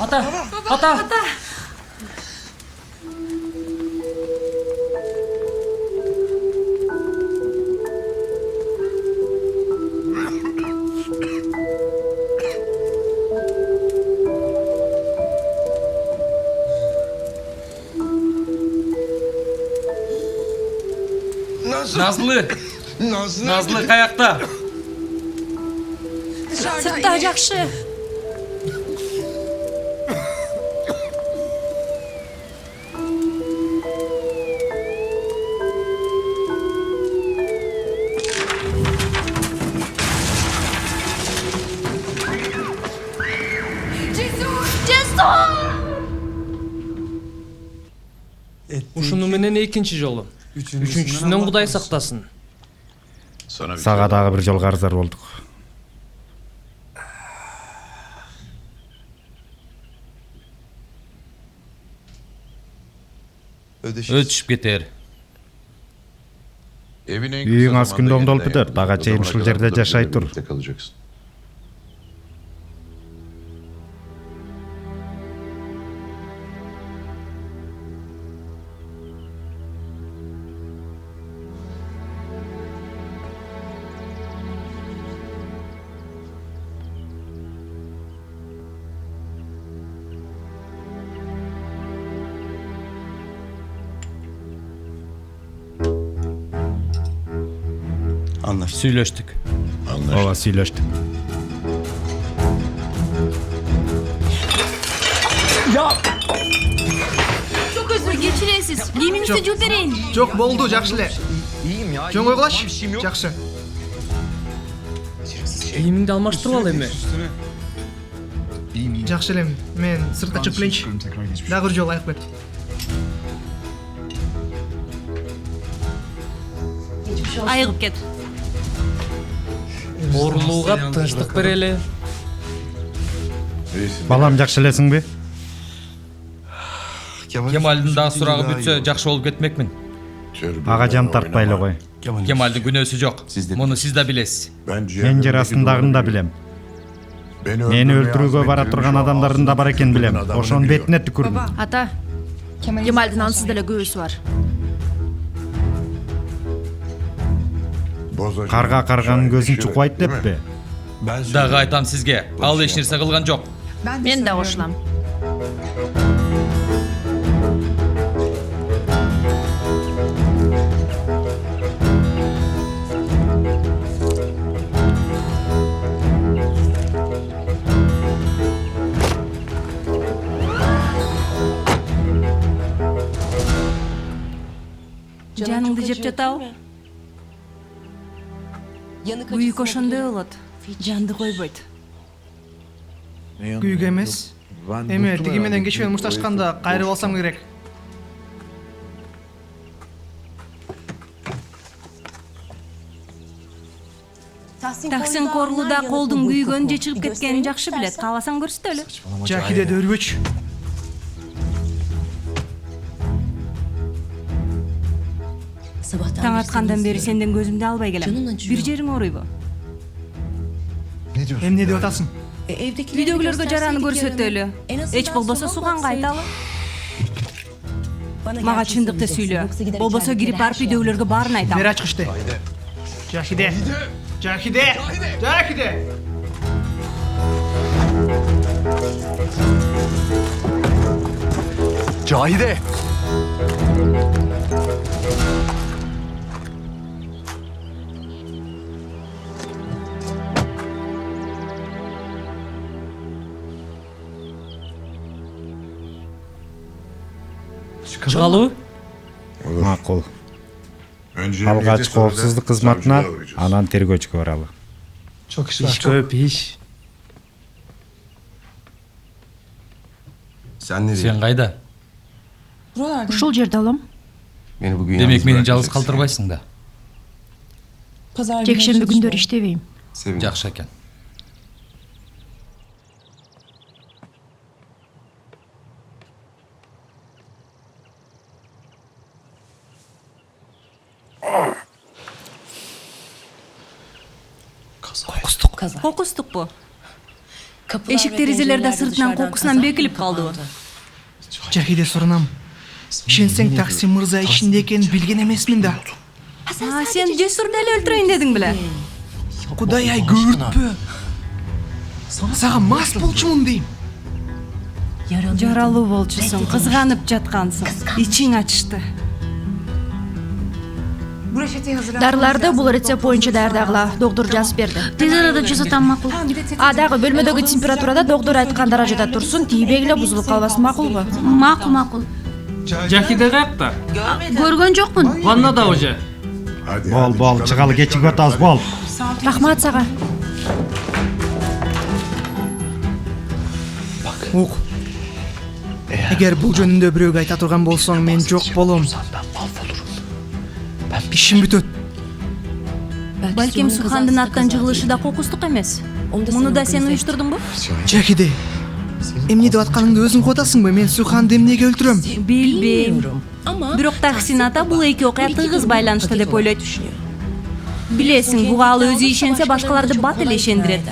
Ата! Ата! Ата! Назлы қаяқта? Сыртта жақшы. Ушуну менен экинчи жолу. Үчүнчүсүнөн Кудай сактасын. Сага дагы бир жолго арзар болдук. Өтүшүп кетер. Үйүң аз күндө оңдолуп бүтөр. Дагы чейим ушул жерде жашай тур. Сүйлөштүк. Ооба, сүйлөштүк. Çok özür geçiresiz. Giyiminizi cüp bereyim. Çok boldu, жақсы эле. Чоң ойлаш, жақсы. Кийимиңди алмаштырып ал эми. Жақсы элем. Мен сыртка чыгып келейинчи. Дагы бир жолу аяк бер. Айығып кет. Оорулууга тынчтык берели. Балам, жакшы элесиңби? Кемалдын дагы сурагы бүтсө жакшы болуп кетмекмин. Ага жан тартпайлы кой. Кемалдын күнөөсү жок. Муну сиз да билесиз. Мен жер астындагын да билем. Мени өлтүрүүгө бара турган адамдардын да бар экенин билем. Ошонун бетине түкүрдүм. Ата, Кемалдын ансыз деле күбөсү бар. Карга карганын көзүн чукпайт деппи? Дагы айтам сизге, ал эч нерсе кылган жок. Мен да кошулам. Тамагыңды жеп жатабы? Күйік ошондой болот. Жанды койбойт. Күйік эмес. Эме тиги менен кечээ мушташканда кайрып алсам керек. Таксин Корлуда колдун күйгөнүн же чыгып кеткенин жакшы билет. Кааласаң көрсөтөлү. Жахиде дөрбөч. Таң аткандан бери сенден көзүмдү албай келем. Бир жериң ооруйбу? Эмне деп атасың? Үйдөгүлөргө жараны көрсөтөлү. Эч болбосо Суханга айталы. Мага чындыкты сүйлө. Болбосо кирип барып үйдөгүлөргө баарын айтам. Бери ачкычты. Жахиде. Жахиде. Жахиде. Cahide! Чыгалуу? Макул. Алгач коопсуздук кызматына, анан тергөөчүгө баралы. Иш көп иш. Сен кайда? Ушул жерде алам. Демек мени жалгыз калтырбайсың да. Жекшемби күндөрү иштебейм. Жакшы экен. Кокустукпу? Эшик терезелерде сыртынан кокусунан бекилип калдыбы? Жахиде сурунам. Ишенсең Таксим мырза ичинде экенин билген эмесмин да. Сен жесур деле өлтүрөйүн дедиң беле? Кудай ай көрүтпө. Сага мас болчумун дейм. Жаралуу болчусуң, кызганып жаткансың. Ичиң ачышты. Дарыларды бул рецепт боюнча даярдагыла. Доктор жазып берди. Тез арада жасатам макул. Дагы бөлмөдөгү температурада доктор айткан даражада турсун, тийбей эле бузулуп калбасын, макулбу? Макул. Жахиде каякта? Көргөн жокмун. Ваннада уже. Бол, чыгалы, кечип атабыз, бол. Рахмат сага. Ук. Эгер бул жөнүндө бирөөгө айта турган болсоң, мен жок болом. Ишим бүтөт. Балким Сухандын аттан жыгылышы да кокустук эмес. Муну да сен уюштурдуңбу? Жахиде. Эмне деп атканыңды өзүң котасыңбы? Мен Суханды эмнеге өлтүрөм? Билбейм. Бирок Таксин ата бул эки окуя тыгыз байланышта деп ойлойт. Билесиң, буга ал өзү ишенсе, башкаларды бат эле ишендирет.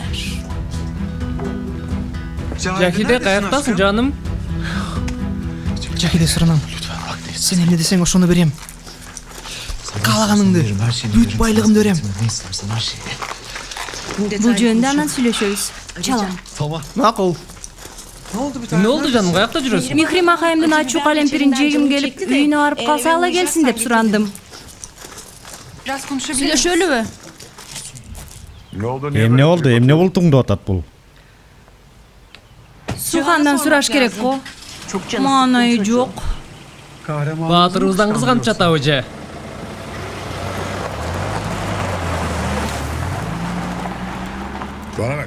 Жахиде каяктасың, жаным? Жахиде сурунам. Сен эмне десең ошону берем. Каалаганыңды, бүт байлыгымды берем. Бул жөнүндө анан сүйлөшөбүз. Чалам. Макул. Эмне болду, жаным? Каякта жүрөсүң? Михрим акайымдын ачуу калемпирин жегим келип, үйүнө барып калса ала келсин деп сурандым. Сүйлөшөлүбү? Эмне болду? Эмне болтуңду атат бул? Сухандан сураш керек го. Маанайы жок. Баатырыбыздан кызганып жатабы же?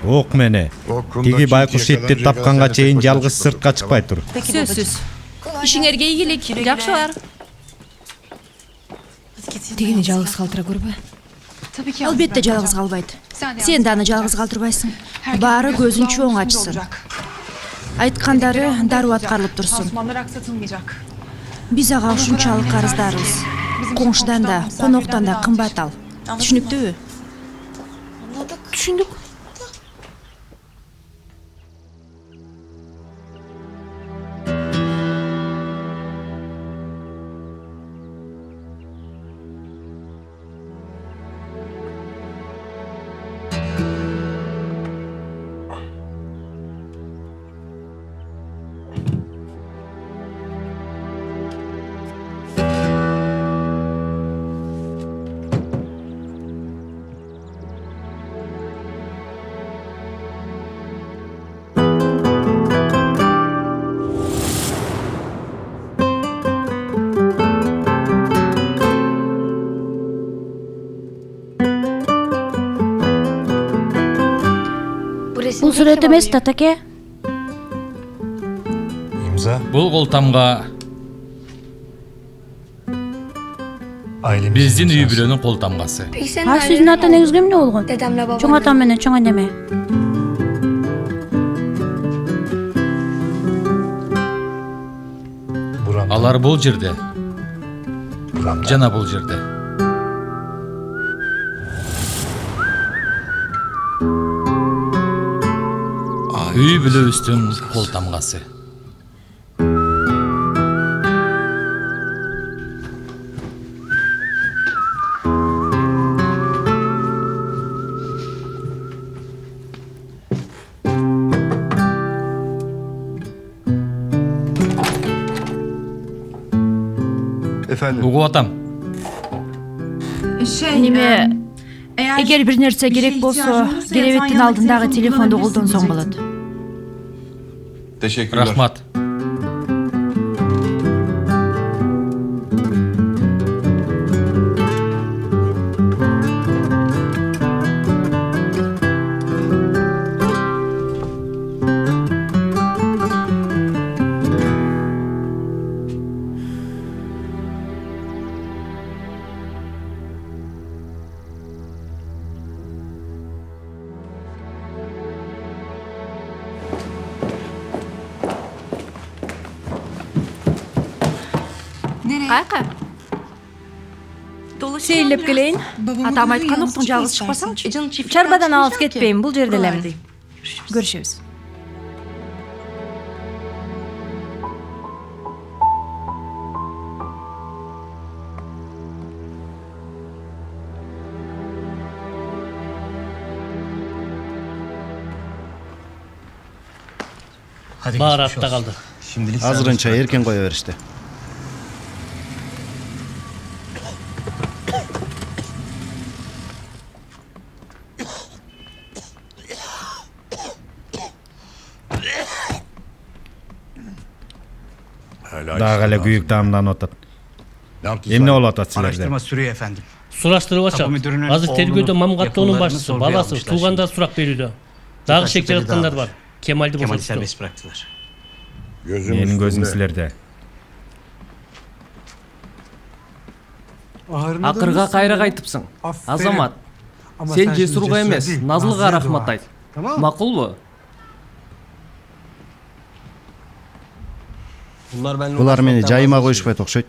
Ок мени. Тиги байкуш итти тапканга чейин жалгыз сыртка чыкпай тур. Сөзсүз. Ишиңерге ийгилик. Жакшы бар. Тигини жалгыз калтыра көрбө. Албетте жалгыз калбайт. Сен да аны жалгыз калтырбайсың. Баары көзүн чоң ачсын. Айткандары дароо аткарылып турсун. Биз ага ушунчалык карыздарбыз. Коңшудан да, коноктон да кымбат ал. Түшүнүктүүбү? Түшүндүк. Бул сүрөт эмес, татаке. Бул колтамга биздин үй бүлөнүн колтамгасы. А сиздин ата энеңизге эмне болгон? Чоң атам менен чоң энеме. Алар бул жерде. Жана бул жерде. Үй бүлөбүздүн колтамгасы. Угуп атам. Неме, эгер бир нерсе керек болсо, керебеттин алдындагы телефонду колдонсоң болот. Рахмат. Кайка? Сейлеп келейин. Атам айткан уктуң жалгыз чыкпасаңчы. Чарбадан алыс кетпейм, бул жерде элем. Көрүшөбүз. Баары артта калды. Азырынча эркен кое беришти. Дагы эле күйүк таамданып атат. Эмне болуп атат силерде? Sürüyor efendim. Сураштырып атышат. Азыр тергөөдө Мамгаттоонун башчысы, баласы, туугандар сурак берүүдө. Дагы шек жараткандар бар. Кемалди бошотушту. bıraktılar. Менин көзүм силерде. Акырга кайра кайтыпсың. Азамат. Сен жесурга эмес, Назылга рахмат айт. Макулбу? Булар мени жайыма коюшпайт окшойт.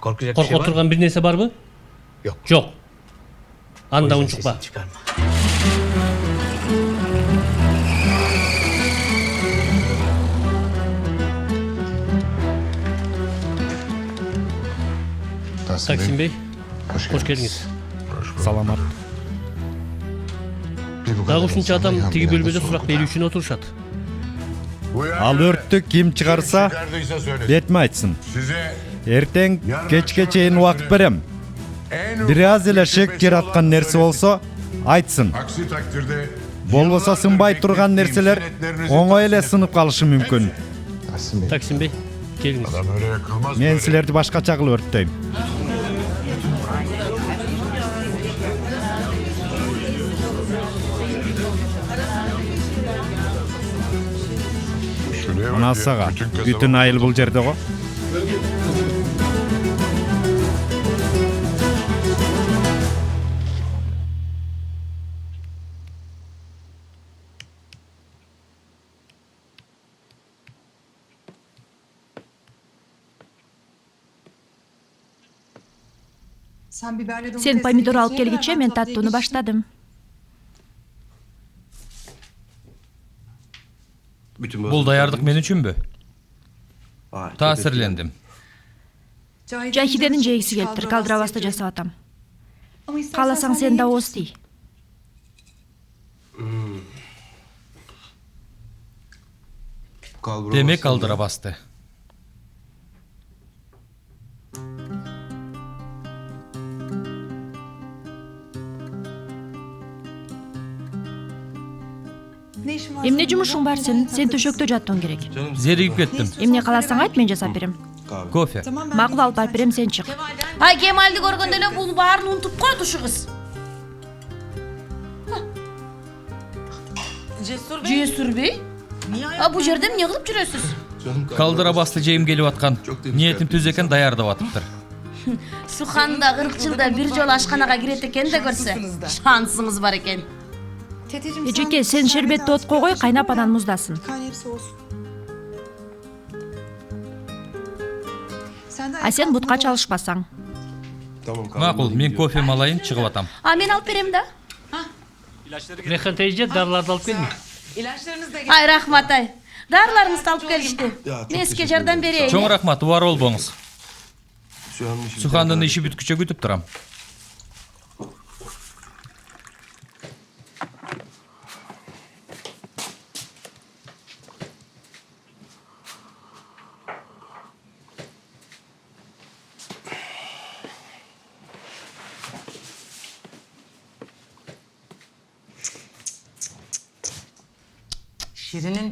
Коркуп турган бир нерсе барбы? Жок. Анда унчукпа. Таксим бей, кош келиңиз. Саламат. Дагы ушунча адам тиги бөлмөдө сурак берүү үчүн отурушат. Ал өрттү ким чыгарса, бетиме айтсын. Эртең кечке чейин убакыт берем. Бир аз эле шек жараткан нерсе болсо, айтсын. Болбосо сынбай турган нерселер оңой эле сынып калышы мүмкүн. Таксим бей, келиңиз. Мен силерди башкача кылып өрттөйм. Анасага бүтүн айыл бул жерде го. Сен помидор алып келгиче мен таттууну баштадым. Бул даярдык мен үчүнбү? Таасирлендим. Жахиденин жегиси келиптир, калдырабасты жасап атам. Кааласаң сен да ооз тий. Демек калдырабасты. Эмне жумушуң бар сен? Сен төшөктө жаттың керек. Зеригип кеттим. Эмне кааласаң айт, мен жасап берем. Кофе. Макул алып барып берем, сен чык. Ай, Кемалды көргөндө эле бул баарын унутуп койду ушу кыз. Жесур Бей? Бул жерде эмне кылып жүрөсүз? Калдыра басты жейим келип аткан. Ниетим түз экен, даярдап атыптыр. Сухан да 40 жылда бир жолу ашканага кирет экен да көрсө. Шансыңыз бар экен. Эжеке, сен шербетти отко кой, кайнап анан муздасын. А сен бутка чалышпасаң. Макул, мен кофе алайын, чыгып атам. Мен алып берем да. Рейхан тейже дарыларды алып келме. Ай, рахмат ай. Дарыларыңызды алып келишти. Мен сизге жардам берейин. Чоң рахмат, убар болбоңуз. Сухандын иши бүткүчө күтүп турам.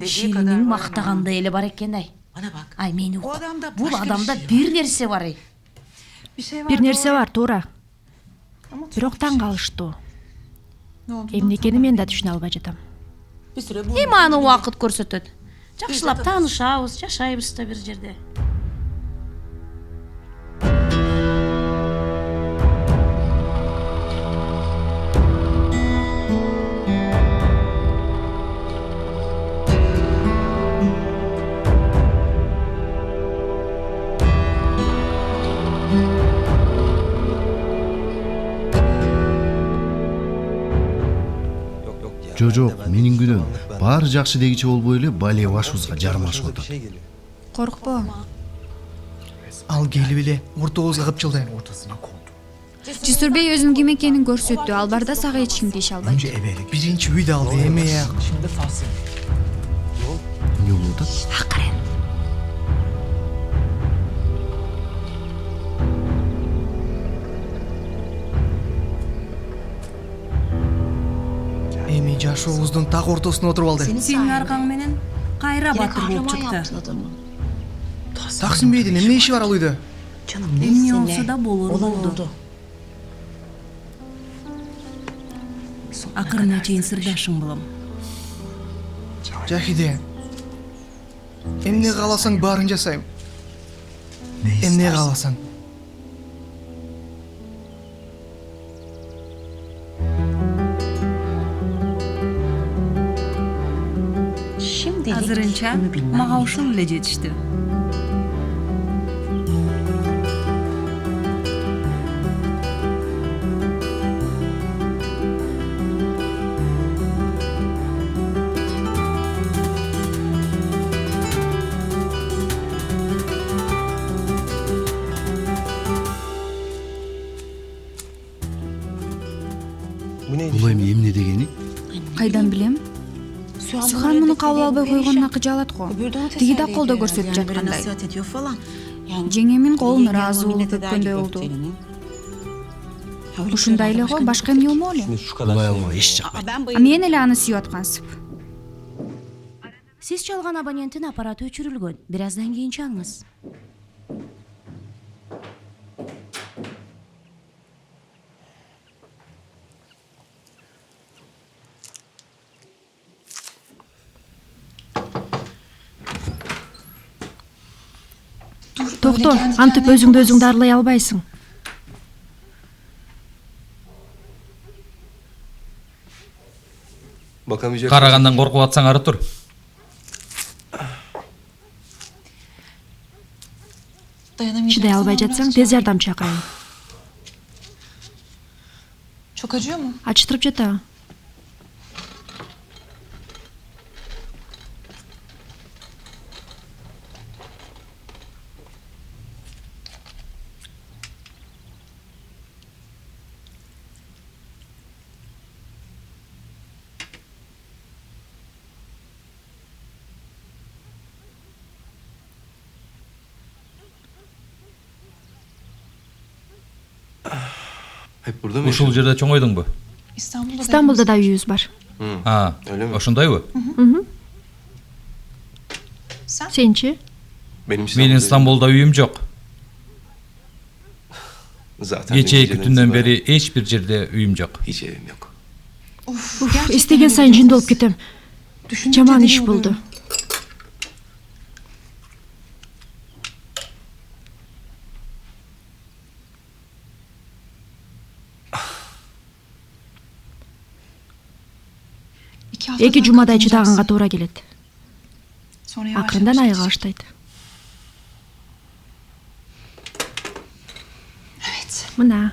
Şirin'in мактагандай эле бар экен ай. Bana bak. Ай, мени O ук. adamda Бул başka адамда bir şey бир нерсе бар ай. Бир нерсе бар, туура. Бирок таң калыштуу. Эмне экенин мен да түшүнө албай жатам. Bir süre bu. Эми аны убакыт көрсөтөт. Жакшылап таанышабыз, жашайбыз да бир жерде. Жок, менин күнөөм. Баары жакшы дегиче болбой эле бале башыбызга жармашып атат. Коркпо. Ал келип эле ортобузга кыпчылды. Жесур Бей өзүнүн ким экенин көрсөттү. Ал барда сага эч ким деше албайт. Биринчи үйдө алды, эми Эмне болуп атат? Акырын. эми жашообуздун так ортосуна отуруп алды. Сенин аркаң менен кайра батыр болуп чыкты. Таксим Бейдин эмне иши бар ал үйдө? Эмне болсо да болор болду. Акырына чейин сырдашың болом. Жахиде. Эмне кааласаң баарын жасайм. Эмне кааласаң. Азырынча мага ушул эле жетишти. Бул эми эмне дегени? Кайдан билем? Сухан муну кабыл албай койгонуна кыжалат го. Тиги да колдо көрсөтүп жаткандай. Жеңемин колун ыраазы болуп өпкөндөй болду. Ушундай эле го, башка эмне болмок эле. Албай эч жакпайт. Мен эле аны сүйүп аткансып. Сиз чалган абоненттин аппараты өчүрүлгөн. Бир аздан кийин чалыңыз. Токто, антип өзүңдү өзүң дарылай албайсың. Карагандан коркуп атсаң ары тур. Чыдай албай жатсаң, тез жардам чакырайын. Çok acıyor mu? Ачтырып жатабы? Hep burada mı Ушул жерде чоңойдуңбу? Стамбулда да үйүбүз бар. Ошондойбу? Сенчи? Менин Стамбулда үйüm жок. Geçe 2 түндөн бери эч бир жерде үйüm жок. Истеген сайын жинди болуп кетем. Жаман иш болду. Эки жумадай чыдаганга туура келет. Акырындан айыга баштайт. Мына.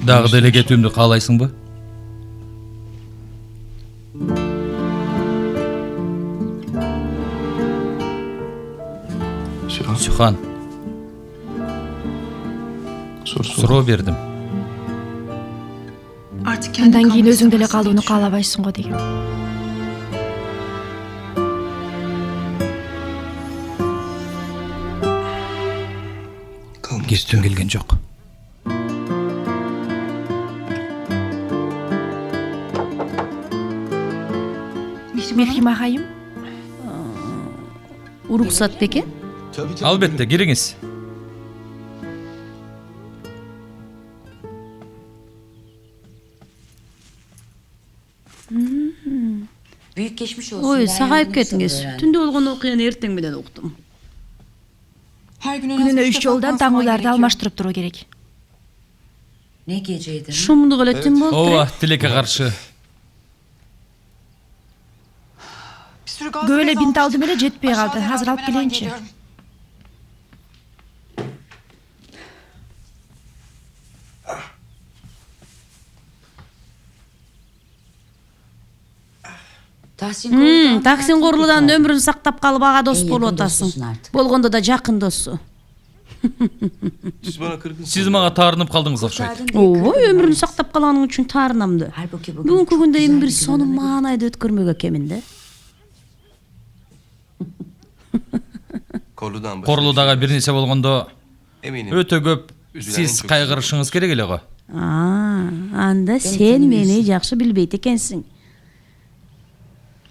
Дагы деле кетүүмдү каалайсыңбы? Sühan. Суроо бердим. Андан кийин өзүң деле калууну каалабайсың го деген. Кетким келген жок. Мехрима хайым. Уруксат беке? Албетте, кириңиз. Büyük geçmiş olsun. Ой, сагайып кетиңиз. Түндө болгон окуяны эртең менен уктум. Күнүнө 3 жолдан таңууларды алмаштырып туруу керек. Ne geceydi? Шумдук эле түн болду. Ооба, тилекке каршы. Көп эле бинт алдым эле жетпей калды. Азыр алып келейинчи. Таксин Корлудан өмүрүн сактап калып ага дос болуп атасың. Болгондо да жакын досу. Сиз мага таарынып калдыңыз окшойт. Ооба, өмүрүн сактап калганың үчүн таарынамды. Бүгүнкү күндө эми бир сонун маанайды өткөрмөк экенмин да. Корлудага бир нерсе болгондо өтө көп сиз кайгырышыңыз керек эле го. Анда сен мени жакшы билбейт экенсиң.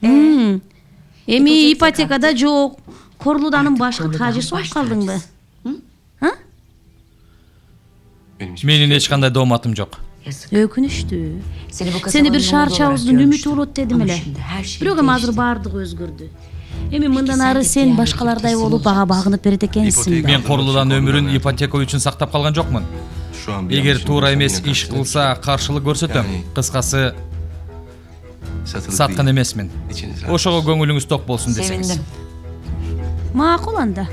Эми ипотекада жок. Корлуданын башкы тажы болуп калдыңбы? Менин эч кандай дооматым жок. Өкүнүштүү. Сени бир шаар чабууздун үмүтү болот дедим эле. Бирок эми азыр баардыгы өзгөрдү. Эми мындан ары сен башкалардай болуп ага багынып берет экенсиң. Мен Корлудан өмүрүн ипотека үчүн сактап калган жокмун. Эгер туура эмес иш кылса каршылык көрсөтөм. Кыскасы саткан эмесмин. Ошого көңүлүңүз ток болсун десеңиз. Макул анда.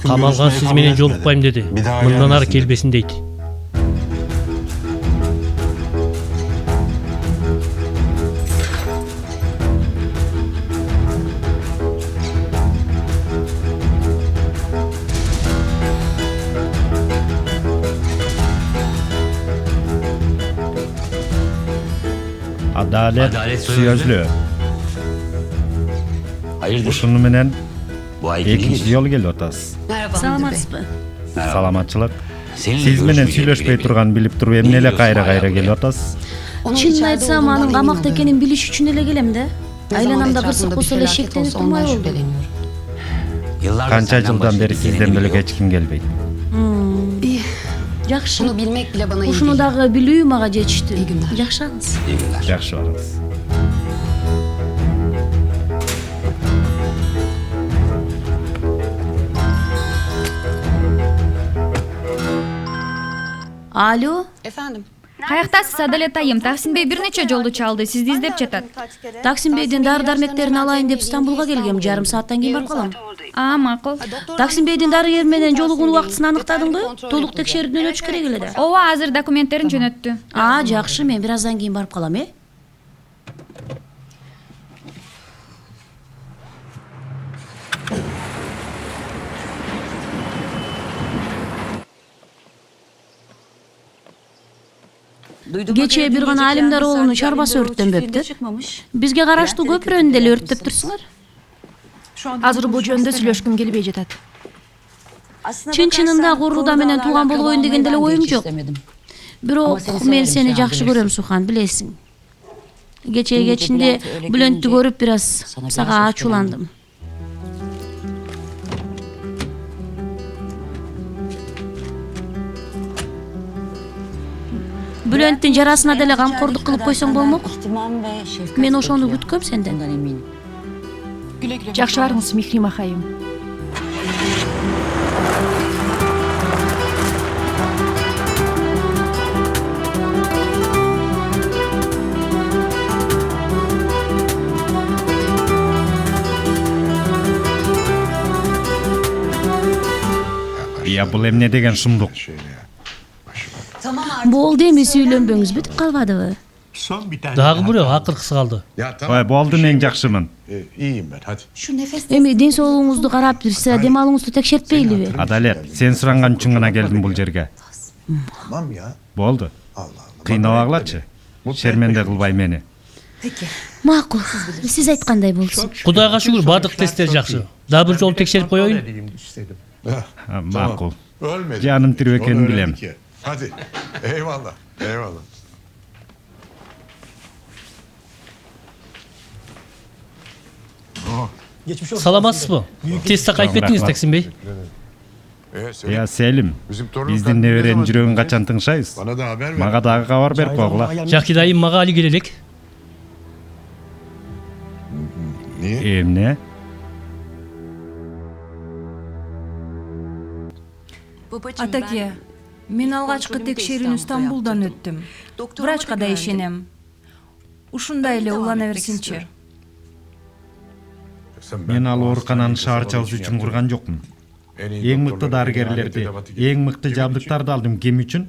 Камалган сиз менен жолукпайм деди. Мындан ары келбесин дейт. Adalet sözlü. Ушуну менен экинчи жолу келип атасыз. Саламатсызбы? Саламатчылык. Сиз менен сүйлөшпөй турганын билип туруп эмне эле кайра келип атасыз? Чынын айтсам, анын камакта экенин билиш үчүн эле келем да. Айланамда кырсык болсо эле шектенип турмай болду. Канча жылдан бери сизден бөлөк эч ким келбейт. Жакшы. Bunu bilmek bile bana iyi Ушуну geliyor. дагы билүү мага жетиштүү. İyi günler. Жакшаңыз. Жакшы барыңыз. Алло, Efendim? Каяктасыз, Адалет айым? Таксимбей бир нече жолду чалды, сизди издеп жатат. Таксимбейдин дары дармектерин алайын деп Стамбулга келгем. Жарым сааттан кийин барып калам. Макул. Таксимбейдин дарыгер менен жолугуу убактысын аныктадыңбы? Толук текшерүүдөн өтүш керек эле да. Ооба, азыр документтерин жөнөттү. Жакшы, мен бир аздан кийин барып калам, Кечээ бир гана Алимдар уулунун чарбасы өрттөнбөптү. Бизге караштуу көпүрөнү деле өрттөп турсуңар. Азыр бул жөнүндө сүйлөшкүм келбей жатат. Чын-чынында Куруда менен тууган болбойн деген деле оюм жок. Бирок мен сени жакшы көрөм, Сухан, билесиң. Кечээ кечинде Бүлөнттү көрүп бир аз сага ачууландым. Bülent'in жарасына деле камкордук кылып койсоң болмок. Мен ошону күткөм сенден. Жакшы барыңыз, Михрима хайым. Я бул эмне деген шумдук? Болду, эми сүйлөнбөңүз бүтүп калбадыбы? Дагы бирөө акыркысы калды. Ой, болду, мен жакшымын. Эми ден соолугуңузду карап бир дем алууңузду текшертпейлиби? Адалет, сен суранган үчүн гана келдим бул жерге. Болду. Кыйнабагылачы. Шерменде кылбай мени. Макул, сиз айткандай болсун. Кудайга шүгүр, бардык тесттер жакшы. Дагы бир жолу текшерип коеюн. Макул. Жаным тирүү экенин билем. Hadi. Eyvallah. Eyvallah. Саламатсызбы? Тестте кайтып кеттиңиз, Таксимбей? Я Селим, биздин неберенин жүрөгүн качан тыңшайбыз? Мага дагы кабар берип койгула. Жакшы дайым, мага али келелек. Эмне? Атаке, мен алгачкы текшерүүнү Стамбулдан өттүм. Врачка да ишенем. Ушундай эле улана берсинчи. Мен ал оорукананы шаар чабыш үчүн курган жокмун. Эң мыкты дарыгерлерди, эң мыкты жабдыктарды алдым. Кем үчүн?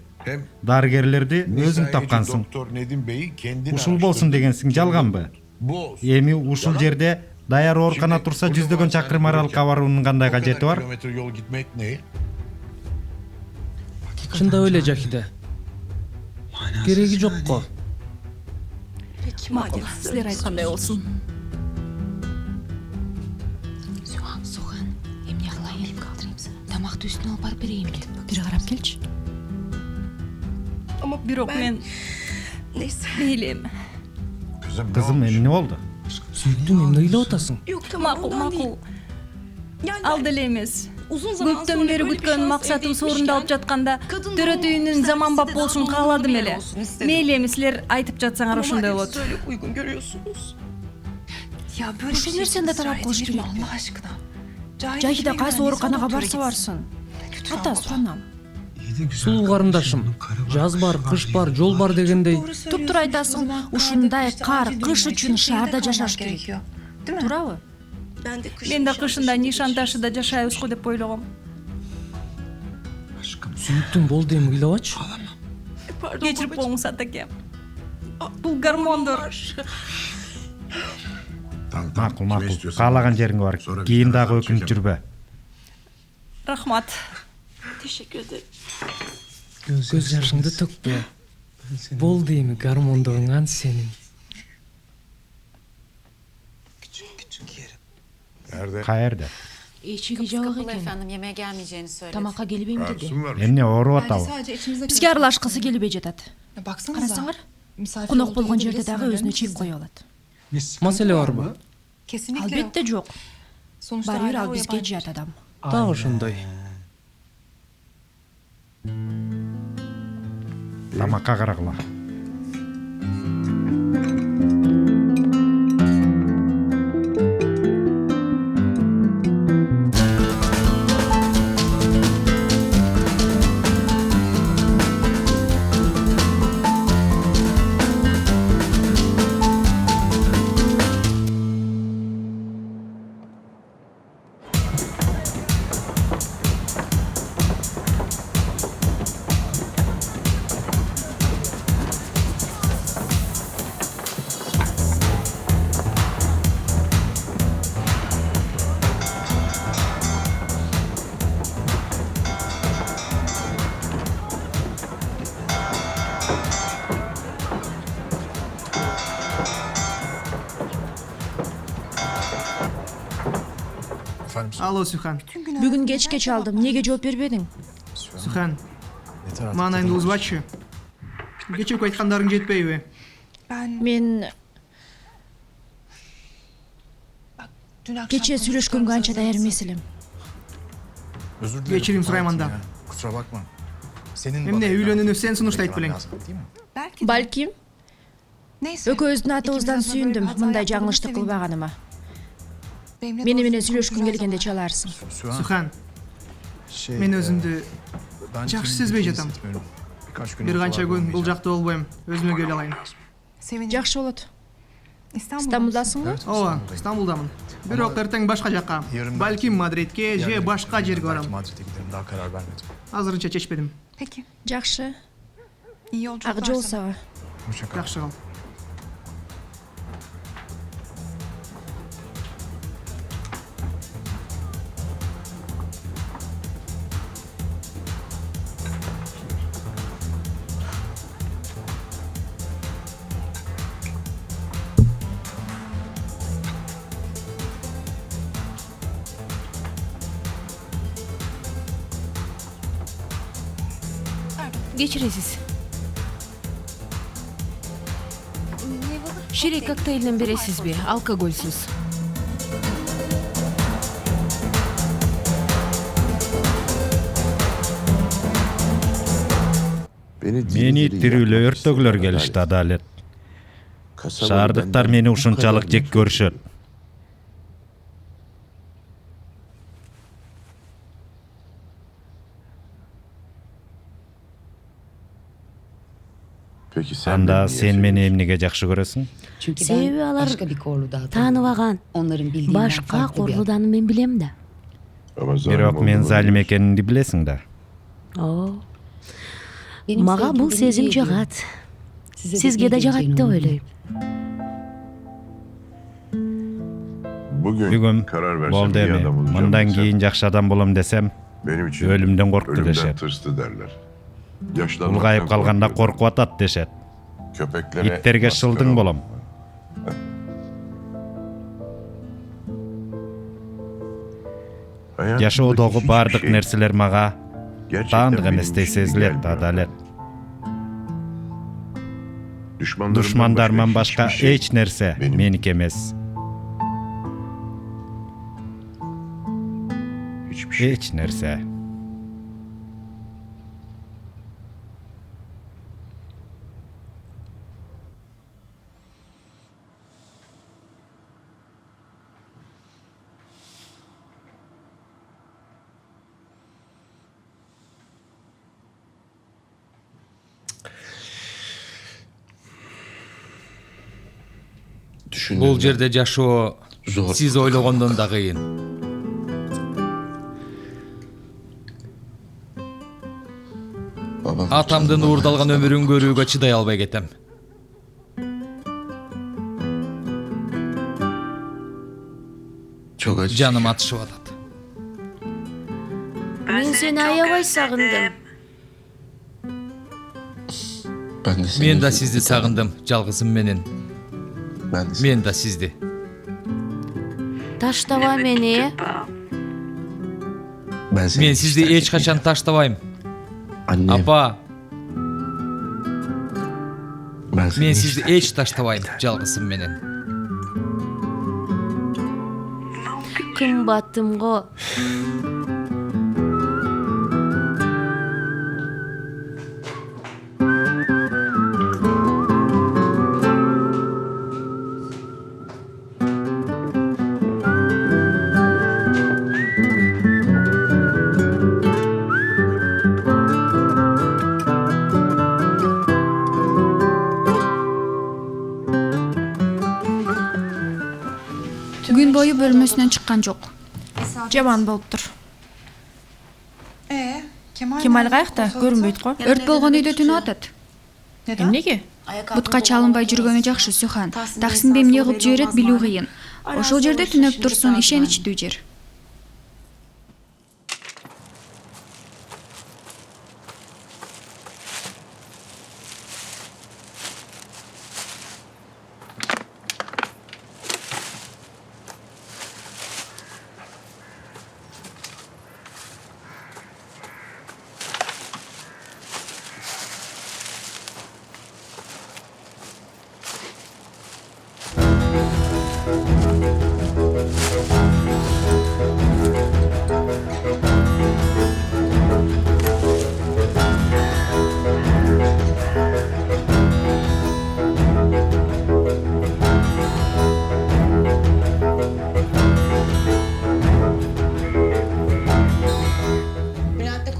Дарыгерлерди өзүң тапкансың. Ушул болсун дегенсиң, жалганбы? Эми ушул жерде даяр оорукана турса, жүздөгөн чакырым аралыкка баруунун кандай кажети бар? Чындап эле, Жахиде. Кереги жок го. Макул, силер айткандай болсун. Сухан, эмне кылайын? Тамакты үстүнө алып барып берейинби? Бир карап келчи. Бирок мен мейлим. Кызым, эмне болду? Сүйүктүм, эмне ыйлап атасың? Макул. Ал деле эмес. Көптөн бери күткөн максатыбыз орундалып жатканда төрөт үйүнүн заманбап болушун кааладым эле. Мейли, эми силер айтып жатсаңар ошондой болот. Ушул нерсени да талап кылыш керек. Алла ашкына. Жахиде кайсы ооруканага барса барсын. Ата, суранам. Сулуу карындашым, жаз бар, кыш бар, жол бар дегендей. Туптура айтасың, ушундай кар, кыш үчүн шаарда жашаш керек. Туурабы? Мен да кышында Нишанташыда жашайбыз го деп ойлогом. Сүйүктүм, болду, эми ыйлабачы. Кечирип коюңуз, атаке. Бул гормондор. Макул. Каалаган жериңе бар. Кийин дагы өкүнүп жүрбө. Рахмат. Көз жашыңды төкпө. Болду, эми гормондоруңан сенин. Каерде? Эчиги жабык экен. Efendim yemeğe gelmeyeceğini söyledi. Тамакка келбейм деди. Эмне ооруп атабы? Бизге аралашкысы келбей жатат. Карасаңар, конок болгон жерде дагы өзүнө чек коюп алат. Маселе барбы? Албетте жок. Баары бир ал бизге жат адам. Так ошондой. тамакка карагыла. Алло, Сухан. Бүгін кечке чалдым, неге жооп бербедің? Сухан, маанайыңды узбачы. Кечек айтқандарың жетпейбі? Мен кече сүйлөшкөнгө анча даяр эмес элем. Кечирим сурайм анда. Эмне үйлөнүүнү сен сунуштайт белең? Балким. Экөөбүздүн атыбыздан сүйүндүм мындай жаңылыштык кылбаганыма. Мени менен сүйлөшкүң келгенде чаларсың. Сухан, мен өзүмдү жакшы сезбей жатам. Бир канча күн бул жакта болбойм, өзүмө келе алайын. Жакшы болот. Стамбулдасыңбы? Ооба, Стамбулдамын. Бирок эртең башка жакка, балким Мадридке же башка жерге барам. Азырынча чечпедим. Жакшы. Ак жол сага. Жакшы кал. Geçiresiz. Şirek kokteylinden beresiz bir, alkogolsuz. Meni тирүүлөө өртөгүлөр келишти, Адалет. Шаардыктар мени ушунчалык жек көрүшөт. Анда сен мени эмнеге жакшы көрөсүң? Себеби алар тааныбаган башка корлуданы мен билем да. Бирок мен залим экенинди билесиң да. Мага бул сезим жагат. Сизге да жагат деп ойлойм. Бүгүн болду эми. Мындан кийин жакшы адам болом десем, өлүмдөн коркту дешет. Улгайып калганда коркуп атат дешет. Иттерге шылдың болом. Жашоодогу бардык нерселер мага таандык эместей сезилет, Адалет. Душмандарыман башка эч нерсе меники эмес. Эч нерсе. Бул жерде жашоо сиз ойлогондон да кыйын. Атамдын уурдалган өмүрүн көрүүгө чыдай албай кетем. Жаным атышып атат. Мен сени аябай сагындым. Мен да сизди сагындым, жалгызым менен. Мен да сизди. Таштаба мени. Мен сизди эч качан таштабайм. Апа. Мен сизди эч таштабайм, жалгызым менен. Кымбаттым го. бою бөлмөсүнөн чыккан жок. Жаман болуптур. Кемал каякта? Көрүнбөйт го. Өрт болгон үйдө түнүп атат. Эмнеге? Бутка чалынбай жүргөнү жакшы, Сюхан. Таксинде эмне кылып жиберет билүү кыйын. Ошол жерде түнөп турсун, ишеничтүү жер.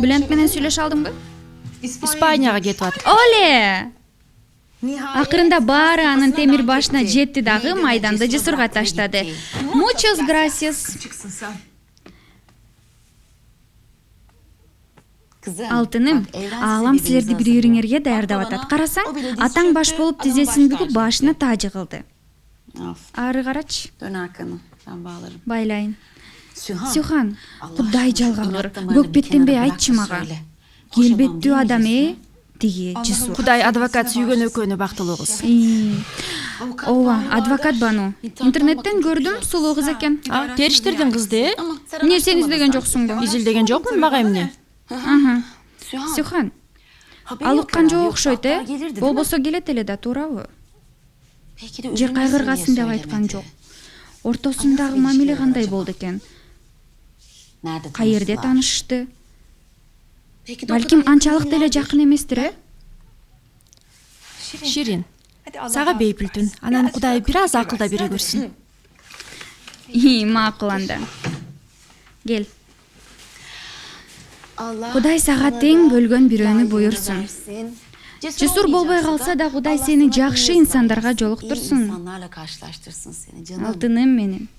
Бülent менен сүйлөшө алдыңбы? Испанияга кетип атат. Оле! Акырында баары анын темир башына жетти дагы майданды Жесурга таштады. Muchas gracias. Алтыным, аалам силерди бир үйрүңөргө даярдап атат. Карасаң, атаң баш болуп тизесин бүгүп башына тажы кылды. Ары карачы. Байлайын. Сюхан, Кудай жалгабыр, көкпеттенбей айтчы мага. Келбеттүү адам тиги Жесур. Кудай адвокат сүйгөн экөөнү бактылуу кыз. Ооба, адвокат Бану. Интернеттен көрдүм, сулуу кыз экен. Периштердин кызды? Эмне сен издеген жоксуңбу? Изилдеген жокмун, мага эмне? Сюхан, ал уккан жок окшойт, болбосо келет эле да, туурабы? Жер кайгыргасын деп айткан жок. Ортосундагы мамиле кандай болду экен? Каерде таанышышты? Балким анчалык деле жакын эместир, Ширин, сага бейпилтүн. Анан Кудай бир аз акыл да бере көрсүн. Макул анда. Кел. Кудай сага тең бөлгөн бирөөнү буйрсун. Жесур болбой калса да Кудай сени жакшы инсандарга жолуктурсун. Алтыным менин.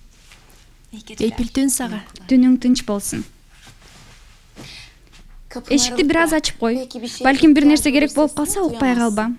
Бейпилтүн сага. Түнүң тынч болсун. Эшикти бир аз ачып кой. Балким бир нерсе керек болуп калса укпай калба.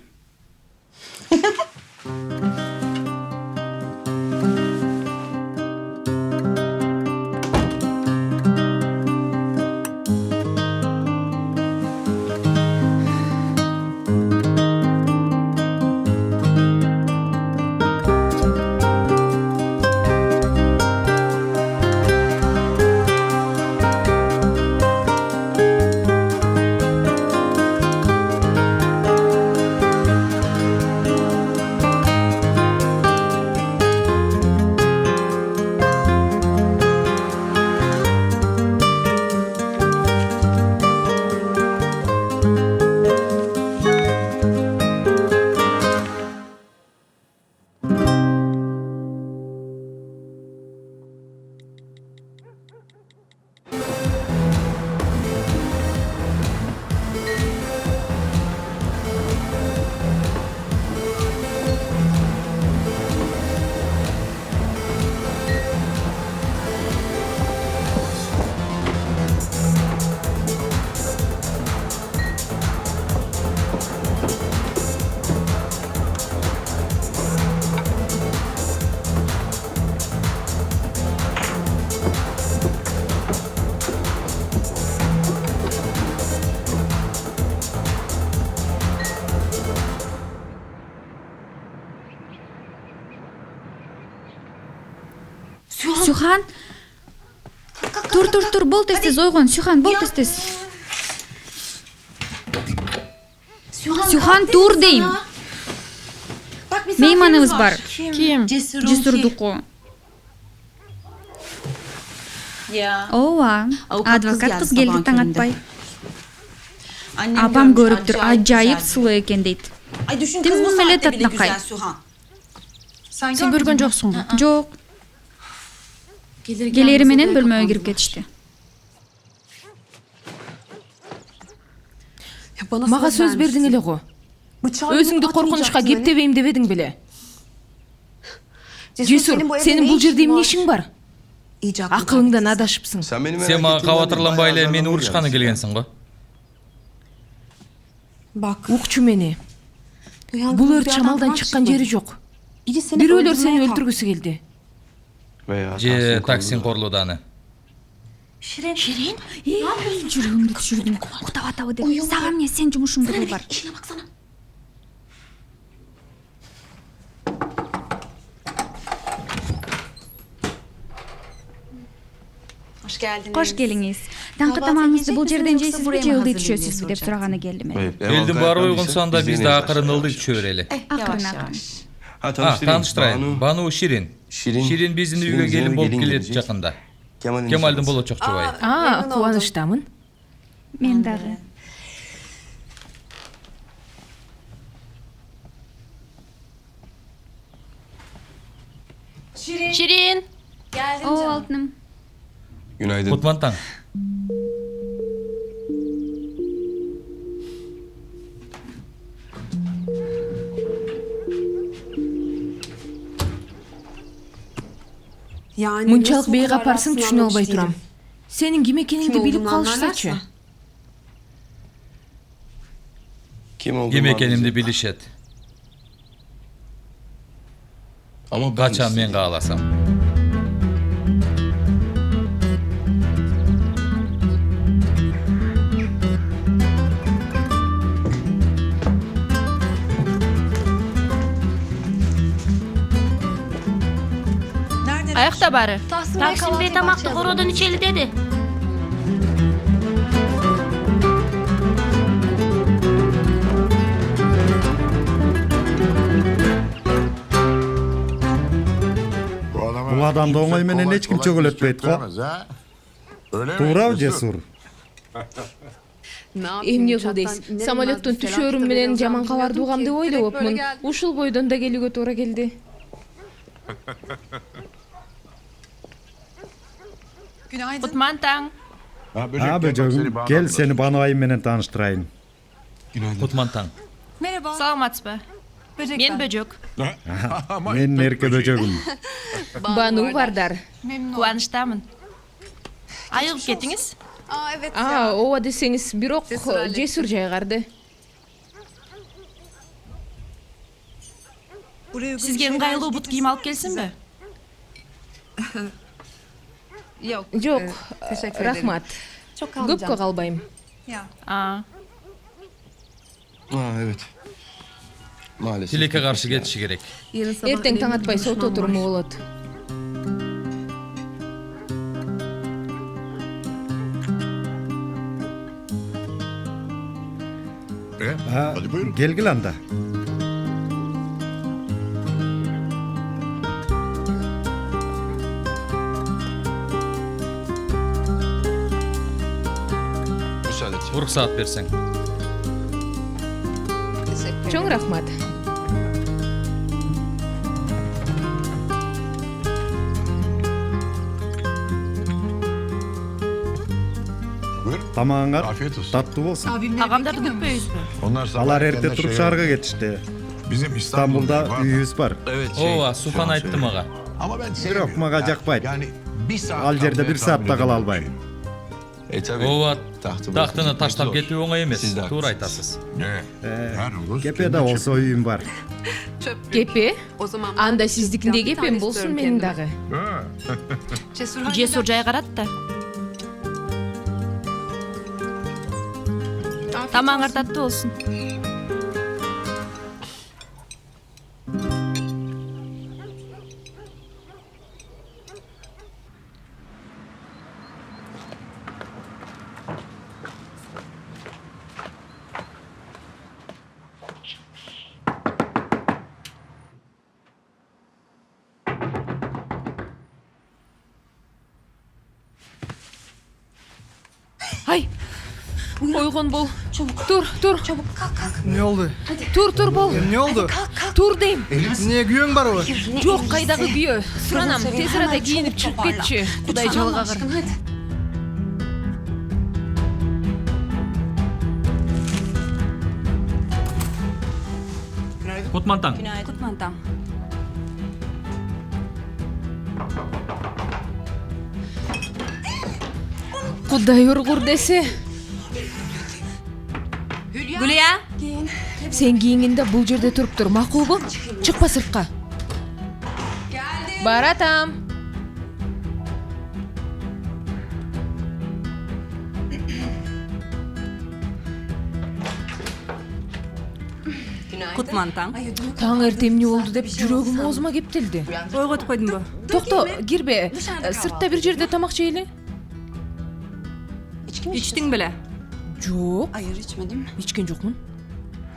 Сюхан, тур, бол тез ойгон. Сюхан, бол тез. Сюхан, тур дейм. Мейманыбыз бар. Ким? Жесурдуку. Ооба, адвокат кыз келди таң атпай. Апам көрүптүр, ажайып сулуу экен дейт. Тим эле татнакай. Сен көргөн жоксуңбу? Жок. Келери менен бөлмөгө кирип кетишти. Мага сөз бердиң эле го. Өзүңдү коркунучка кептебейм дебедиң беле. Жесур, сенин бул жерде эмне ишиң бар? Акылыңдан адашыпсың. Сен мага кабатырланбай эле мени урушканы келгенсиң го. Укчу мени. Бул өрт шамалдан чыккан жери жок. Бирөөлөр сени өлтүргүсү келди. Же таксин корлууданы. Ширин? Жүрөгүмдү түшүрдүм. Уктап атабы деп. Сага эмне, сен жумушуңду кыл бар. Кош келиңиз. Таңкы тамагыңызды бул жерден жейсизби же ылдый түшөсүзбү деп сураганы келдим. Элдин баары уйгунсанда биз да акырын ылдый түшө берели. Акырын. Тааныштырайын. Бану Ширин. Ширин биздин үйгө келин болуп келет жакында. Кемалдын болочок жубайы. Кубанычтамын. Мен дагы. Ширин. О, алтыным. Günaydın. Kutman taң. Мынчалык бейгапарсың түшүнө албай турам. Сенин ким экениңди билип калышсачы. Ким экенимди билишет. Качан мен кааласам. Аякта бары. Таксим Бey тамакты короодон ичели деди. Бул адамды оңой менен эч ким чөгөлөтпөйт го. Туурабы Жесур? Эмне кыл дейсиз? Самолеттон түшөрүм менен жаман кабарды угам деп ойлопмун. Ушул бойдон да келүүгө туура келди. Кутман таң. Бөжөгүм, кел сени Бану айым менен тааныштырайын. Кутман таң. Саламатсызбы? Мен Бөжөк. Мен эрке бөжөгүм. Бану Бардар. Кубанычтамын. Айыгып кетиңиз. Ооба десеңиз, бирок Жесур жайгарды. Сизге ыңгайлуу бут кийим алып келсинби? Жок, рахмат. Көпкө калбайм. Evet. Maalesef. Тилекке каршы кетиши керек. Эртең таң атпай сот отуруму болот. Hadi buyurun. Келгил анда. Уруксаат берсең. Чоң рахмат. Тамагыңар Afiyet olsun. таттуу болсун. Агамдарды күтпөйбүзбү? Алар эрте туруп шаарга кетишти. Bizim Стамбулда үйүбүз бар. Ооба, Сухан айтты мага. Ama ben Бирок мага жакпайт. Yani bir saat Ал жерде бир саатта кала албайм. Ооба, тактыны таштап кетүү оңой эмес. Туура айтасыз. Кепеде болсо үйүм бар. Кепе? Анда сиздикинде кепем болсун менин дагы. Жесур жайгарат да. Тамагыңар таттуу болсун. Ай! Ойгон бол. Тур. Çabuk kalk. Ne oldu? Тур бол. Ne oldu? Тур дейм. Ne güven var o? Жок, кайдагы күйөө. Суранам, тез арада кийинип чыгып кетчи. Кудай жалгагыр. Кутман таң. Кутман таң. Кудай ургур десе. Гүлия, Сен кийингенде бул жерде туруп тур, макулбу? Чыкпа сыртка. Баратам. кутман таң. Таң эрте эмне болду деп жүрөгүм оозума кептелди. Ойготуп койдуңбу? Токто, кирбе. Сыртта бир жерде тамак жейли. Ичтиң беле? Жок. Hayır içmedim. Ичкен жокмун.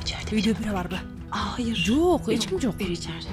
Үйдө бири барбы? Hayır. Жок, эч ким жок. Bir içeride.